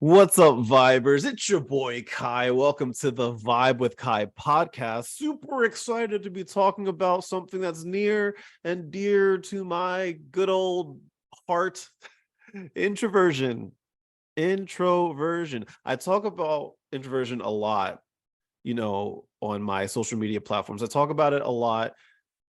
What's up, Vibers? It's your boy Kai. Welcome to the Vibe with Kai podcast. Super excited to be talking about something that's near and dear to my good old heart. Introversion. Introversion. I talk about introversion a lot, on my social media platforms. I talk about it a lot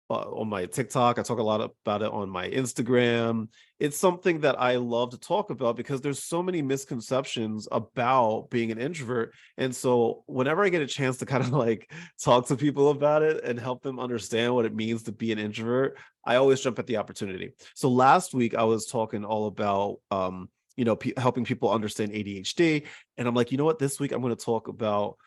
on my TikTok. I talk a lot about it on my Instagram. It's something that I love to talk about because there's so many misconceptions about being an introvert. And so whenever I get a chance to kind of like talk to people about it and help them understand what it means to be an introvert, I always jump at the opportunity. So last week I was talking all about helping people understand ADHD, and I'm like, you know what, this week I'm going to talk about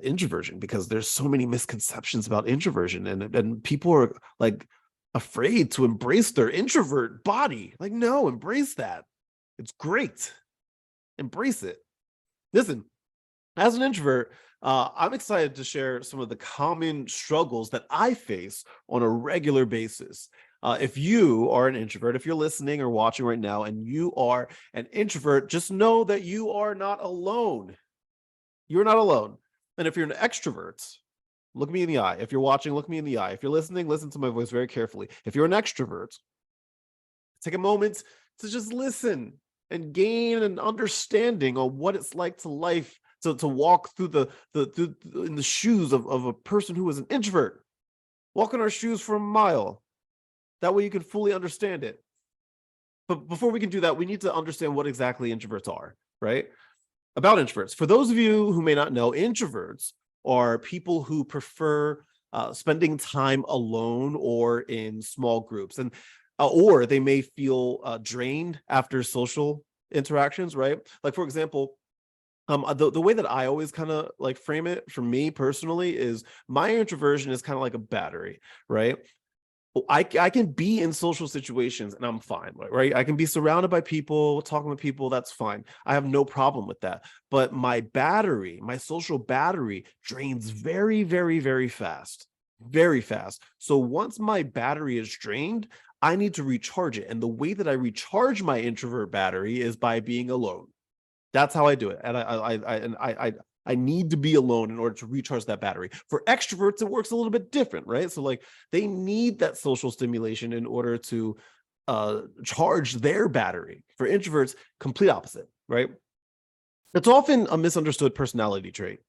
introversion, because there's so many misconceptions about introversion, and people are like afraid to embrace their introvert body. Like, no, embrace that. It's great. Embrace it. Listen, as an introvert, I'm excited to share some of the common struggles that I face on a regular basis. If you are an introvert, if you're listening or watching right now and you are an introvert, just know that you are not alone. You're not alone. And if you're an extrovert, look me in the eye. If you're watching, look me in the eye. If you're listening, listen to my voice very carefully. If you're an extrovert, take a moment to just listen and gain an understanding on what it's like to life, to walk through in the shoes of a person who is an introvert. Walk in our shoes for a mile. That way you can fully understand it. But before we can do that, we need to understand what exactly introverts are, right? About introverts. For those of you who may not know, introverts are people who prefer spending time alone or in small groups, and or they may feel drained after social interactions, right? Like, for example, the way that I always kind of like frame it for me personally is my introversion is kind of like a battery, right? I can be in social situations and I'm fine, right? I can be surrounded by people, talking with people, that's fine. I have no problem with that. But my battery, my social battery drains very, very, very fast. Very fast. So once my battery is drained, I need to recharge it. And the way that I recharge my introvert battery is by being alone. That's how I do it. And I need to be alone in order to recharge that battery. For extroverts, it works a little bit different, right? So like they need that social stimulation in order to charge their battery. For introverts, complete opposite, right? It's often a misunderstood personality trait,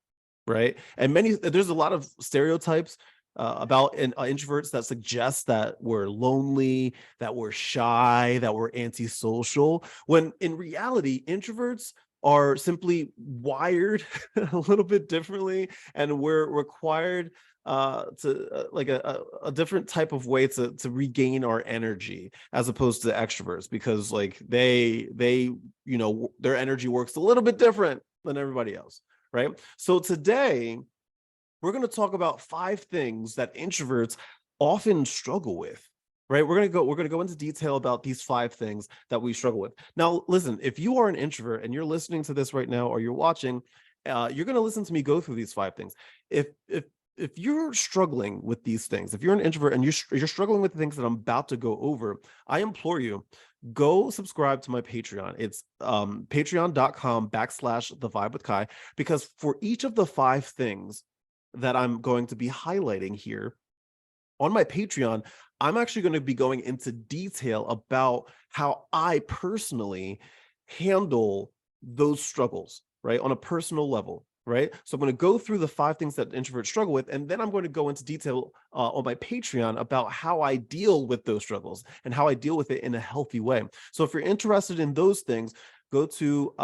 right? And there's a lot of stereotypes about introverts that suggest that we're lonely, that we're shy, that we're antisocial, when in reality, introverts are simply wired a little bit differently, and we're required to like a different type of way to regain our energy as opposed to extroverts, because like their energy works a little bit different than everybody else, right? So today we're going to talk about 5 things that introverts often struggle with, right? We're going to go into detail about these 5 things that we struggle with. Now, listen, if you are an introvert and you're listening to this right now, or you're watching, you're going to listen to me go through these 5 things. If you're struggling with these things, if you're an introvert and you're struggling with the things that I'm about to go over, I implore you, go subscribe to my Patreon. It's patreon.com/the vibe with Kai, because for each of the 5 things that I'm going to be highlighting here on my Patreon, I'm actually going to be going into detail about how I personally handle those struggles, right? On a personal level, right? So I'm going to go through the 5 things that introverts struggle with, and then I'm going to go into detail on my Patreon about how I deal with those struggles and how I deal with it in a healthy way. So if you're interested in those things, go to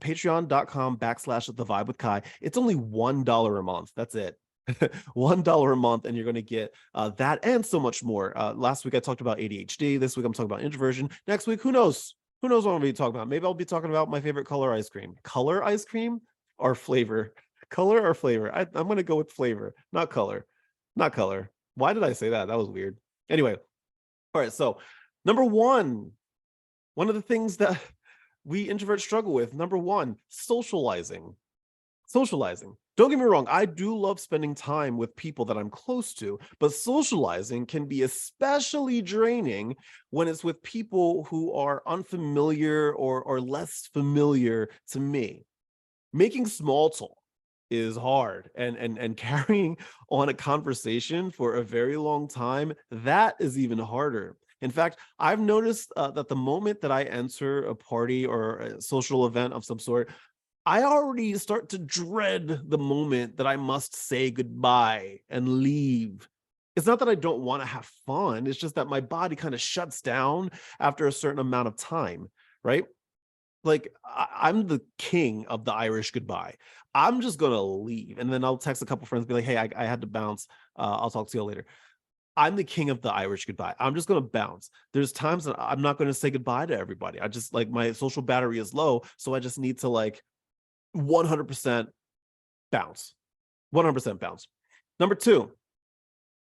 patreon.com/the vibe with Kai. It's only $1 a month. That's it. $1 a month, and you're going to get that and so much more. Last week I talked about ADHD. This week I'm talking about introversion. Next week, who knows what I'm going to be talking about? Maybe I'll be talking about my favorite color ice cream. Color ice cream or flavor? Color or flavor? I'm going to go with flavor, not color. Not color. Why did I say that? That was weird. Anyway, all right, so number one of the things that we introverts struggle with, number one, socializing. Don't get me wrong, I do love spending time with people that I'm close to, but socializing can be especially draining when it's with people who are unfamiliar or less familiar to me. Making small talk is hard, and carrying on a conversation for a very long time, that is even harder. In fact, I've noticed that the moment that I enter a party or a social event of some sort, I already start to dread the moment that I must say goodbye and leave. It's not that I don't want to have fun, it's just that my body kind of shuts down after a certain amount of time, right? Like I'm the king of the Irish goodbye. I'm just gonna leave, and then I'll text a couple friends, be like, "Hey, I had to bounce. I'll talk to you later." I'm the king of the Irish goodbye. I'm just gonna bounce. There's times that I'm not gonna say goodbye to everybody. I just like my social battery is low, so I just need to like 100% bounce. 100% bounce. Number two,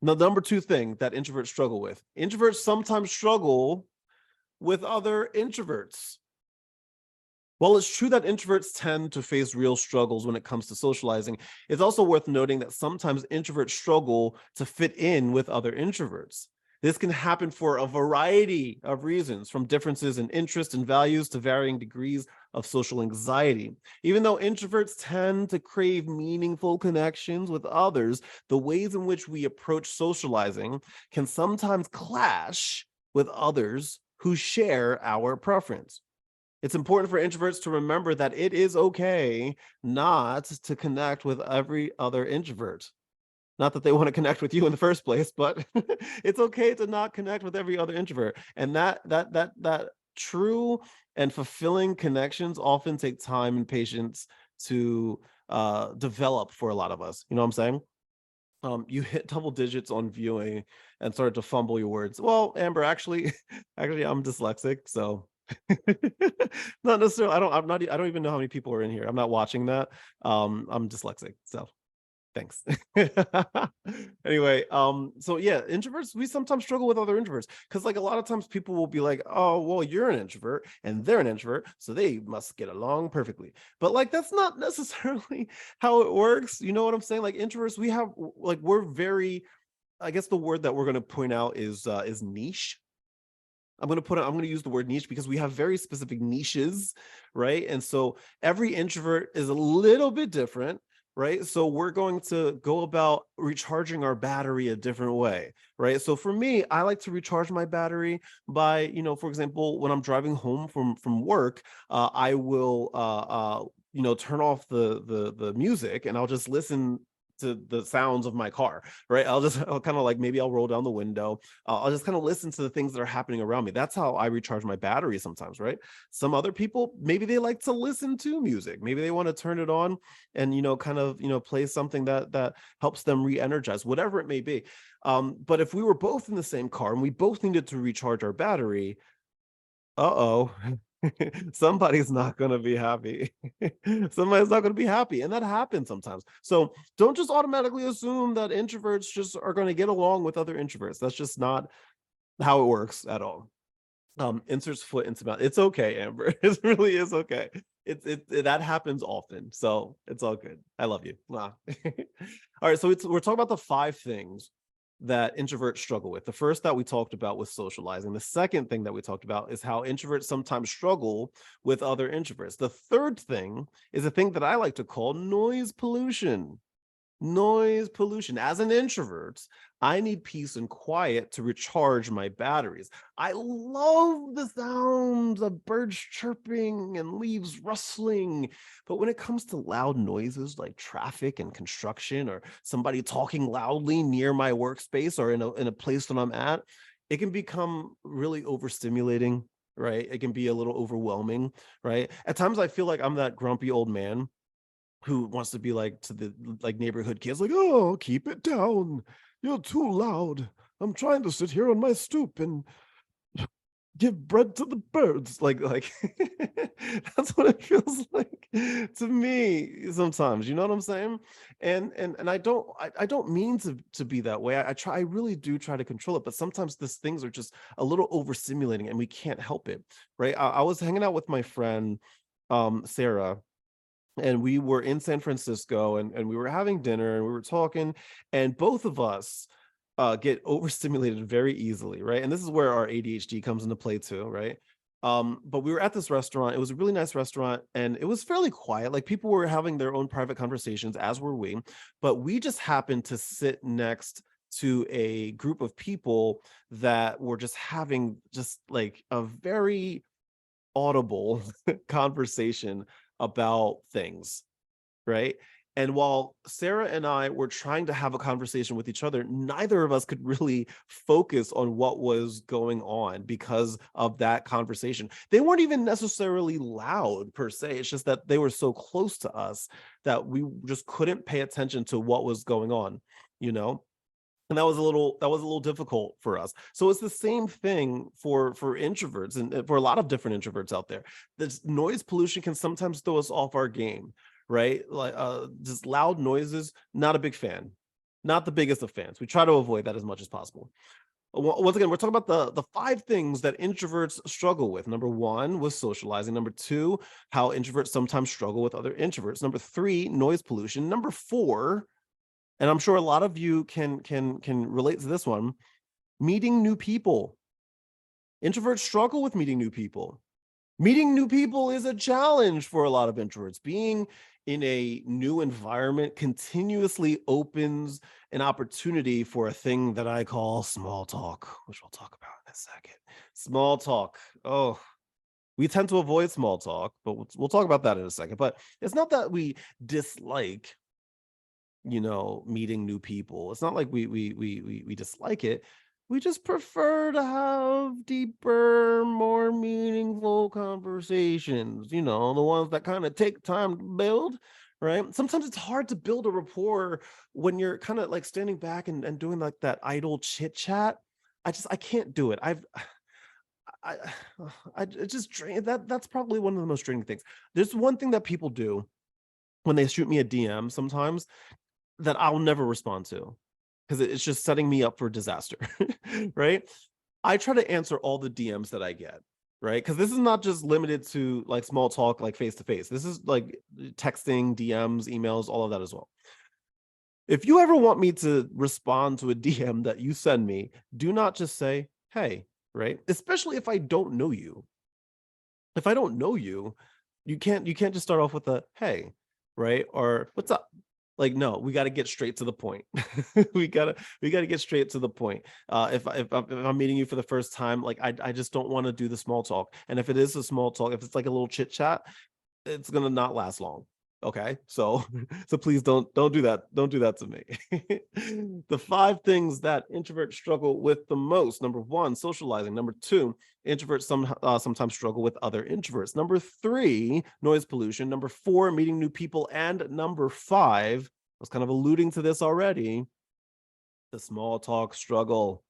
the number two thing that introverts struggle with. Introverts sometimes struggle with other introverts. While it's true that introverts tend to face real struggles when it comes to socializing, it's also worth noting that sometimes introverts struggle to fit in with other introverts. This can happen for a variety of reasons, from differences in interests and values to varying degrees of social anxiety. Even though introverts tend to crave meaningful connections with others, the ways in which we approach socializing can sometimes clash with others who share our preference. It's important for introverts to remember that it is okay not to connect with every other introvert. Not that they want to connect with you in the first place, but it's okay to not connect with every other introvert. And that true and fulfilling connections often take time and patience to develop for a lot of us. You know what I'm saying? You hit double digits on viewing and started to fumble your words. Well, Amber, actually, actually, I'm dyslexic, so not necessarily. I don't even know how many people are in here. I'm not watching that. I'm dyslexic, so thanks. Anyway, so yeah, introverts, we sometimes struggle with other introverts because like a lot of times people will be like, oh, well, you're an introvert and they're an introvert, so they must get along perfectly. But like that's not necessarily how it works. You know what I'm saying? Like introverts, we have like we're very, I guess the word that we're gonna point out is niche. I'm going to use the word niche because we have very specific niches, right? And so every introvert is a little bit different, right? So we're going to go about recharging our battery a different way, right? So for me, I like to recharge my battery by, for example, when I'm driving home from work, I will turn off the music and I'll just listen to the sounds of my car, right? I'll kind of like maybe I'll roll down the window. I'll just kind of listen to the things that are happening around me. That's how I recharge my battery sometimes, right? Some other people, maybe they like to listen to music. Maybe they want to turn it on and, kind of, play something that helps them re-energize, whatever it may be. But if we were both in the same car and we both needed to recharge our battery, uh-oh. Somebody's not going to be happy. Somebody's not going to be happy. And that happens sometimes. So don't just automatically assume that introverts just are going to get along with other introverts. That's just not how it works at all. Inserts foot into mouth. It's okay, Amber. It really is okay. That happens often. So it's all good. I love you. Wow. All right. So we're talking about the 5 things that introverts struggle with. The first that we talked about was socializing. The second thing that we talked about is how introverts sometimes struggle with other introverts. The third thing is a thing that I like to call noise pollution. Noise pollution. As an introvert, I need peace and quiet to recharge my batteries. I love the sounds of birds chirping and leaves rustling. But when it comes to loud noises like traffic and construction or somebody talking loudly near my workspace or in a place that I'm at, it can become really overstimulating, right? It can be a little overwhelming, right? At times I feel like I'm that grumpy old man who wants to be like to the like neighborhood kids, like, oh, keep it down. You're too loud. I'm trying to sit here on my stoop and give bread to the birds. Like that's what it feels like to me sometimes. You know what I'm saying? And I don't mean to be that way. I really do try to control it, but sometimes these things are just a little overstimulating and we can't help it. Right. I was hanging out with my friend Sarah and we were in San Francisco, and we were having dinner and we were talking, and both of us get overstimulated very easily, right? And this is where our ADHD comes into play too, right? But we were at this restaurant. It was a really nice restaurant, and it was fairly quiet. Like people were having their own private conversations, as were we. But we just happened to sit next to a group of people that were just having just like a very audible conversation about things, right? And while Sarah and I were trying to have a conversation with each other, neither of us could really focus on what was going on because of that conversation. They weren't even necessarily loud per se. It's just that they were so close to us that we just couldn't pay attention to what was going on, you know? And that was a little difficult for us. So it's the same thing for introverts, and for a lot of different introverts out there. This noise pollution can sometimes throw us off our game, right? Like just loud noises, not a big fan. Not the biggest of fans. We try to avoid that as much as possible. Once again, we're talking about the five things that introverts struggle with. Number one was socializing. Number two, how introverts sometimes struggle with other introverts. Number three, noise pollution. Number four, and I'm sure a lot of you can relate to this one, meeting new people. Introverts struggle with meeting new people. Meeting new people is a challenge for a lot of introverts. Being in a new environment continuously opens an opportunity for a thing that I call small talk, which we'll talk about in a second. Small talk. Oh, we tend to avoid small talk, but we'll talk about that in a second. But it's not that we dislike, meeting new people. It's not like we dislike it. We just prefer to have deeper, more meaningful conversations, the ones that kind of take time to build, right? Sometimes it's hard to build a rapport when you're kind of like standing back and doing like that idle chit chat. I can't do it. I I it just drain that's probably one of the most draining things. There's one thing that people do when they shoot me a DM sometimes that I'll never respond to, because it's just setting me up for disaster, right? I try to answer all the DMs that I get, right? Because this is not just limited to like small talk, like face to face. This is like texting, DMs, emails, all of that as well. If you ever want me to respond to a DM that you send me, do not just say, hey, right? Especially if I don't know you. If I don't know you, you can't just start off with a hey, right? Or what's up? Like, no, we got to get straight to the point. We gotta get straight to the point. If I'm meeting you for the first time, like I just don't want to do the small talk. And if it is a small talk, if it's like a little chit chat, it's gonna not last long. Okay, so so please don't do that. Don't do that to me. The five things that introverts struggle with the most. Number one, socializing. Number two, introverts sometimes struggle with other introverts. Number three, noise pollution. Number four, meeting new people. And number five, I was kind of alluding to this already, the small talk struggle.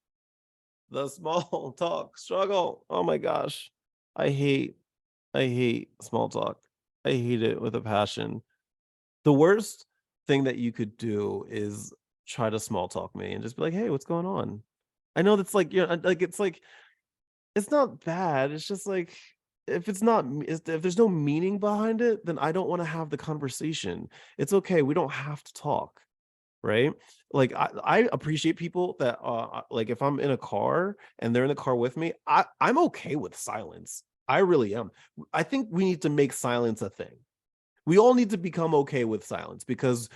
The small talk struggle. Oh my gosh. I hate I hate small talk. I hate it with a passion. The worst thing that you could do is try to small talk me and just be like, "Hey, what's going on?" I know that's like, like it's not bad. It's just like if it's not if there's no meaning behind it, then I don't want to have the conversation. It's okay. We don't have to talk, right? Like I appreciate people that like if I'm in a car and they're in the car with me, I'm okay with silence. I really am. I think we need to make silence a thing. We all need to become okay with silence, because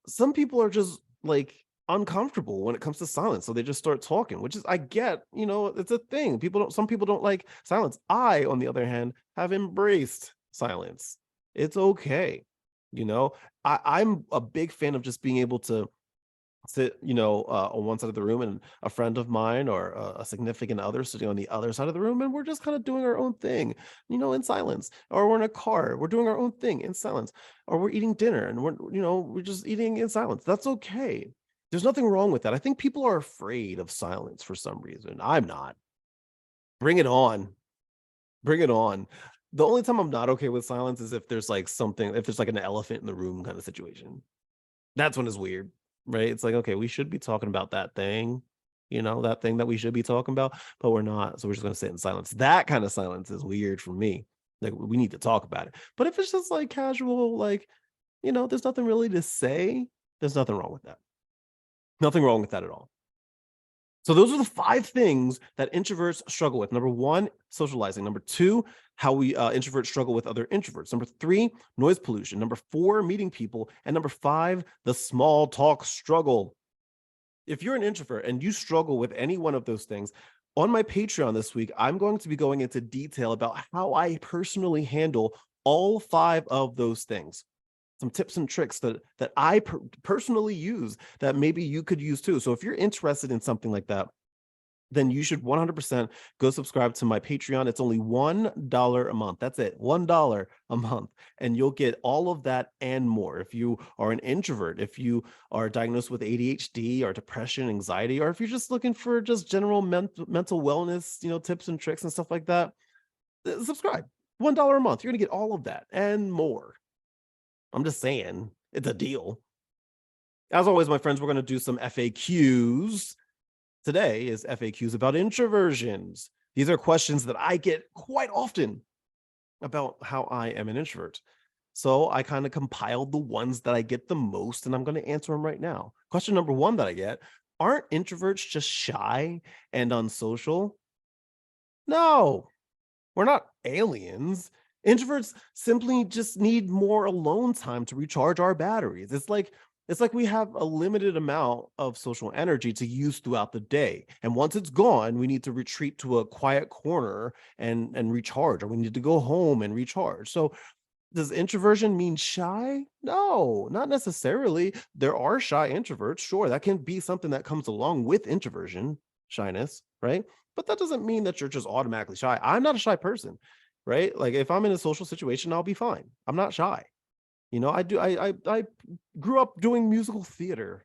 some people are just like uncomfortable when it comes to silence. So they just start talking, which is, I get, it's a thing. Some people don't like silence. I, on the other hand, have embraced silence. It's okay. You know, I'm a big fan of just being able to sit, on one side of the room, and a friend of mine or a significant other sitting on the other side of the room, and we're just kind of doing our own thing, in silence. Or we're in a car, we're doing our own thing in silence. Or we're eating dinner and we're just eating in silence. That's okay. There's nothing wrong with that. I think people are afraid of silence for some reason. I'm not. Bring it on. Bring it on. The only time I'm not okay with silence is if there's like something, if there's like an elephant in the room kind of situation. That's when it's weird, right? It's like, okay, we should be talking about that thing, that thing that we should be talking about, but we're not. So we're just going to sit in silence. That kind of silence is weird for me. Like, we need to talk about it. But if it's just like casual, like, there's nothing really to say. There's nothing wrong with that. Nothing wrong with that at all. So those are the 5 things that introverts struggle with. Number 1, socializing. Number 2, how we introverts struggle with other introverts. Number 3, noise pollution. Number 4, meeting people. And number 5, the small talk struggle. If you're an introvert and you struggle with any one of those things, on my Patreon this week, I'm going to be going into detail about how I personally handle all 5 of those things. Some tips and tricks that I personally use that maybe you could use too. So if you're interested in something like that, then you should 100% go subscribe to my Patreon. It's only $1 a month. That's it, $1 a month. And you'll get all of that and more. If you are an introvert, if you are diagnosed with ADHD or depression, anxiety, or if you're just looking for just general mental wellness, tips and tricks and stuff like that, subscribe. $1 a month. You're going to get all of that and more. I'm just saying, it's a deal. As always, my friends, we're going to do some FAQs. Today is FAQs about introversions. These are questions that I get quite often about how I am an introvert. So I kind of compiled the ones that I get the most, and I'm going to answer them right now. Question number 1 that I get: aren't introverts just shy and unsocial? No, we're not aliens. Introverts simply just need more alone time to recharge our batteries. It's like we have a limited amount of social energy to use throughout the day. And once it's gone, we need to retreat to a quiet corner and recharge, or we need to go home and recharge. So does introversion mean shy? No, not necessarily. There are shy introverts. Sure, that can be something that comes along with introversion, shyness, right? But that doesn't mean that you're just automatically shy. I'm not a shy person, right? Like if I'm in a social situation, I'll be fine. I'm not shy. I grew up doing musical theater.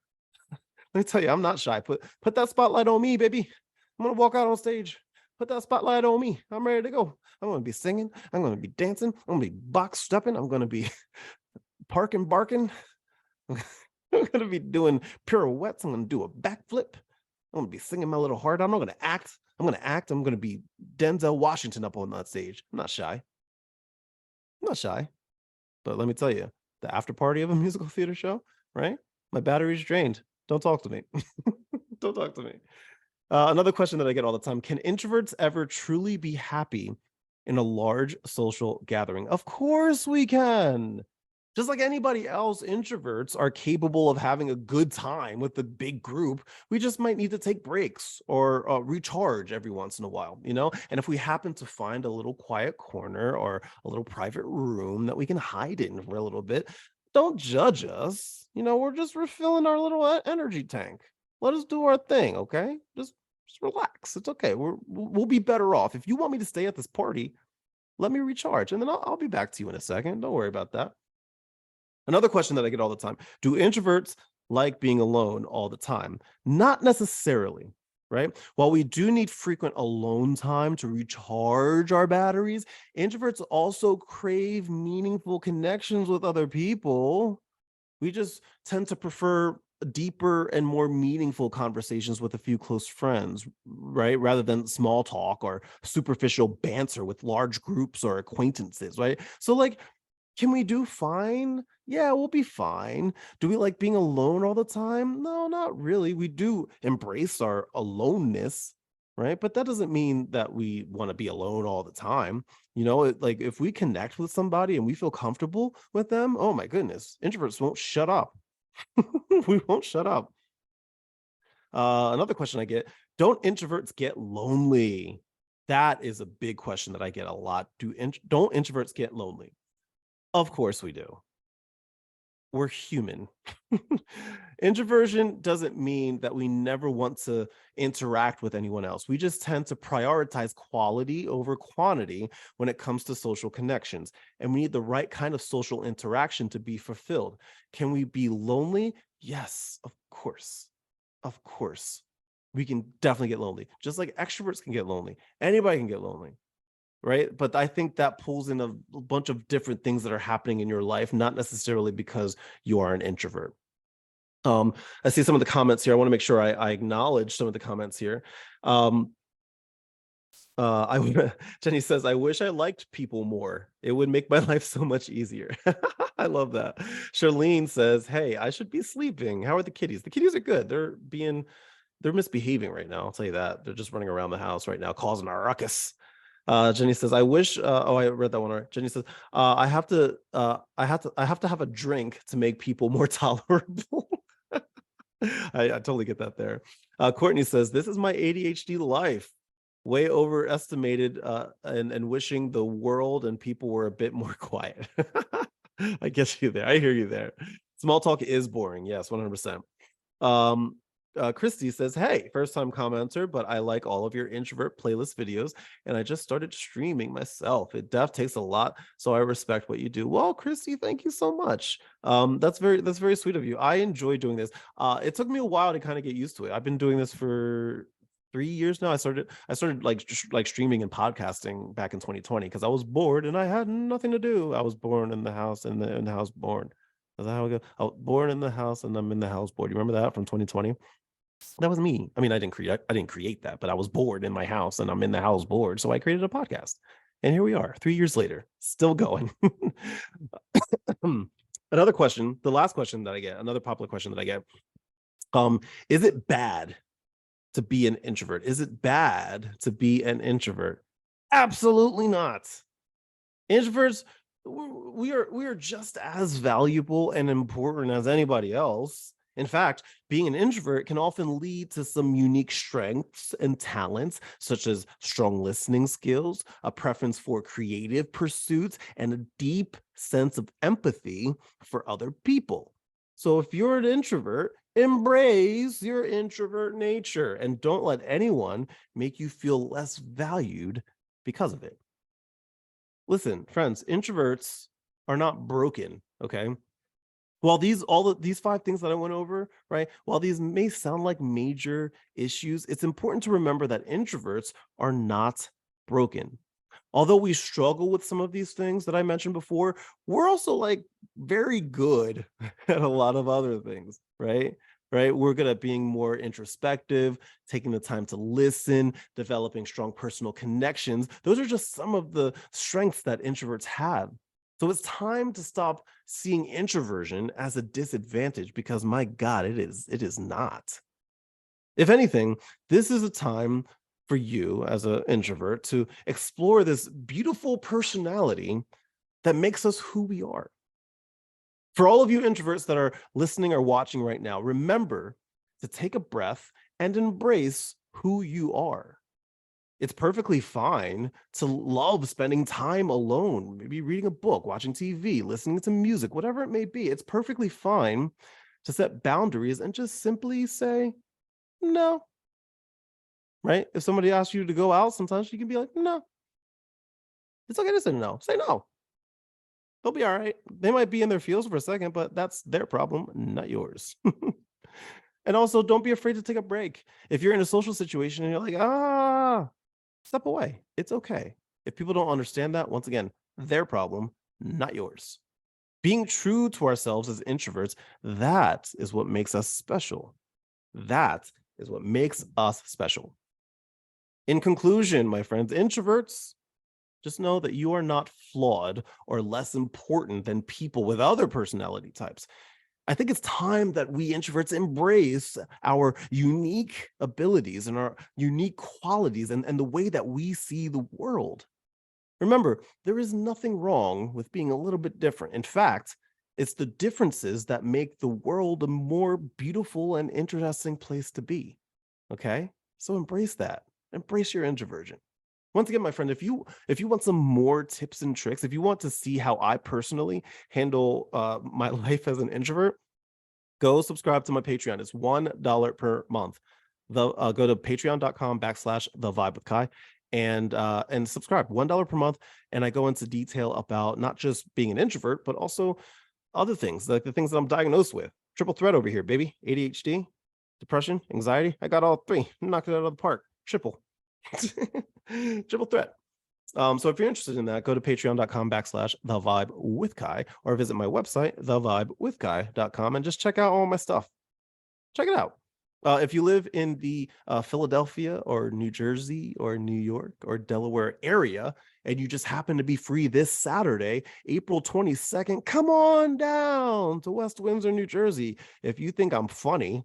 Let me tell you, I'm not shy. Put that spotlight on me, baby. I'm gonna walk out on stage. Put that spotlight on me. I'm ready to go. I'm gonna be singing. I'm gonna be dancing. I'm gonna be box stepping. I'm gonna be parking, barking. I'm gonna be doing pirouettes. I'm gonna do a backflip. I'm gonna be singing my little heart out. I'm gonna act. I'm gonna be Denzel Washington up on that stage. I'm not shy. I'm not shy. But let me tell you, the after party of a musical theater show, right? My battery's drained. Don't talk to me. Don't talk to me. Another question that I get all the time: can introverts ever truly be happy in a large social gathering? Of course we can. Just like anybody else, introverts are capable of having a good time with the big group. We just might need to take breaks or recharge every once in a while, And if we happen to find a little quiet corner or a little private room that we can hide in for a little bit, don't judge us. We're just refilling our little energy tank. Let us do our thing, okay? Just relax. It's okay. We'll be better off. If you want me to stay at this party, let me recharge, and then I'll be back to you in a second. Don't worry about that. Another question that I get all the time: do introverts like being alone all the time? Not necessarily, right? While we do need frequent alone time to recharge our batteries, introverts also crave meaningful connections with other people. We just tend to prefer deeper and more meaningful conversations with a few close friends, right? Rather than small talk or superficial banter with large groups or acquaintances, right? So, like, can we do fine? Yeah, we'll be fine. Do we like being alone all the time? No, not really. We do embrace our aloneness, right? But that doesn't mean that we want to be alone all the time. Like if we connect with somebody and we feel comfortable with them, oh my goodness, introverts won't shut up. We won't shut up. Another question I get: don't introverts get lonely? That is a big question that I get a lot. Don't introverts get lonely? Of course we do. We're human. Introversion doesn't mean that we never want to interact with anyone else. We just tend to prioritize quality over quantity when it comes to social connections. And we need the right kind of social interaction to be fulfilled. Can we be lonely? Yes, of course. Of course. We can definitely get lonely. Just like extroverts can get lonely. Anybody can get lonely. Right. But I think that pulls in a bunch of different things that are happening in your life, not necessarily because you are an introvert. I see some of the comments here. I want to make sure I acknowledge some of the comments here. I would Jenny says, I wish I liked people more. It would make my life so much easier. I love that. Charlene says, hey, I should be sleeping. How are the kitties? The kitties are good. They're misbehaving right now. I'll tell you that. They're just running around the house right now, causing a ruckus. Jenny says, I wish oh, I read that one already. Jenny says, I have to have a drink to make people more tolerable. I totally get that there. Courtney says, this is my ADHD life. Way overestimated and wishing the world and people were a bit more quiet. I get you there. I hear you there. Small talk is boring. Yes, 100%. Um, Christy says, hey, first time commenter, but I like all of your introvert playlist videos and I just started streaming myself. It takes a lot, so I respect what you do. Well, Christy, thank you so much. That's very sweet of you. I enjoy doing this. It took me a while to kind of get used to it. I've been doing this for 3 years now. I started like streaming and podcasting back in 2020 because I was bored and I had nothing to do. I was born in the house in the house born. Is that how we go? I was born in the house and I'm in the house bored. You remember that from 2020? That was me. I mean, I didn't create that, but I was bored in my house and I'm in the house bored. So I created a podcast. And here we are, 3 years later, still going. Another question, the last question that I get, another popular question that I get. Is it bad to be an introvert? Is it bad to be an introvert? Absolutely not. Introverts, we are just as valuable and important as anybody else. In fact, being an introvert can often lead to some unique strengths and talents, such as strong listening skills, a preference for creative pursuits, and a deep sense of empathy for other people. So if you're an introvert, embrace your introvert nature and don't let anyone make you feel less valued because of it. Listen, friends, introverts are not broken, okay? While these 5 things that I went over, right? While these may sound like major issues, it's important to remember that introverts are not broken. Although we struggle with some of these things that I mentioned before, we're also like very good at a lot of other things, right? Right? We're good at being more introspective, taking the time to listen, developing strong personal connections. Those are just some of the strengths that introverts have. So it's time to stop seeing introversion as a disadvantage because my God, it is not. If anything, this is a time for you as an introvert to explore this beautiful personality that makes us who we are. For all of you introverts that are listening or watching right now, remember to take a breath and embrace who you are. It's perfectly fine to love spending time alone, maybe reading a book, watching TV, listening to music, whatever it may be. It's perfectly fine to set boundaries and just simply say, no, right? If somebody asks you to go out, sometimes you can be like, no. It's okay to say no. Say no. They'll be all right. They might be in their feels for a second, but that's their problem, not yours. And also, don't be afraid to take a break. If you're in a social situation and you're like, step away. It's okay. If people don't understand that, once again, their problem, not yours. Being true to ourselves as introverts, that is what makes us special. That is what makes us special. In conclusion, my friends, introverts, just know that you are not flawed or less important than people with other personality types. I think it's time that we introverts embrace our unique abilities and our unique qualities and the way that we see the world. Remember, there is nothing wrong with being a little bit different. In fact, it's the differences that make the world a more beautiful and interesting place to be. Okay? So embrace that. Embrace your introversion. Once again, my friend, if you want some more tips and tricks, if you want to see how I personally handle my life as an introvert, go subscribe to my Patreon. It's $1 per month. Go to patreon.com/the vibe with Kai and subscribe. $1 per month. And I go into detail about not just being an introvert, but also other things, like the things that I'm diagnosed with. Triple threat over here, baby. ADHD, depression, anxiety. I got all 3. Knocked it out of the park. Triple. Triple threat. So if you're interested in that, go to patreon.com/the vibe with Kai or visit my website, thevibewithkai.com, and just check out all my stuff. Check it out. If you live in the Philadelphia or New Jersey or New York or Delaware area, and you just happen to be free this Saturday, April 22nd, come on down to West Windsor, New Jersey. If you think I'm funny,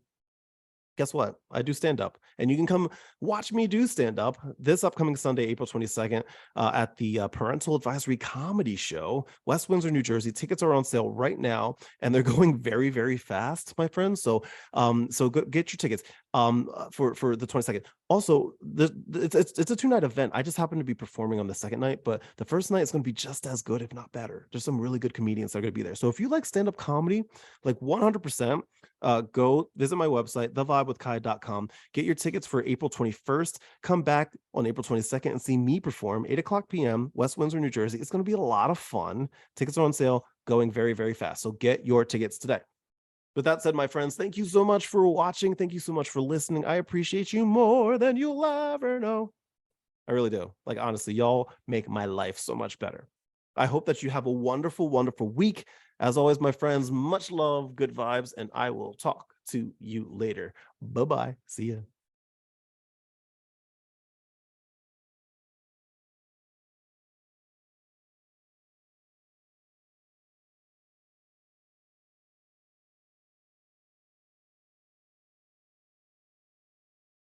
guess what? I do stand up, and you can come watch me do stand up this upcoming Sunday, April 22nd, at the Parental Advisory Comedy Show, West Windsor, New Jersey. Tickets are on sale right now, and they're going very, very fast, my friends. So go, get your tickets for the 22nd. Also, it's a 2-night event. I just happen to be performing on the second night, but the first night is going to be just as good, if not better. There's some really good comedians that are going to be there. So if you like stand up comedy, like 100%, go visit my website, thevibewithkai.com. Get your tickets for April 21st. Come back on April 22nd and see me perform 8 o'clock p.m., West Windsor, New Jersey. It's going to be a lot of fun. Tickets are on sale, going very, very fast. So get your tickets today. With that said, my friends, thank you so much for watching. Thank you so much for listening. I appreciate you more than you'll ever know. I really do. Like, honestly, y'all make my life so much better. I hope that you have a wonderful, wonderful week. As always, my friends, much love, good vibes, and I will talk to you later. Bye-bye. See ya.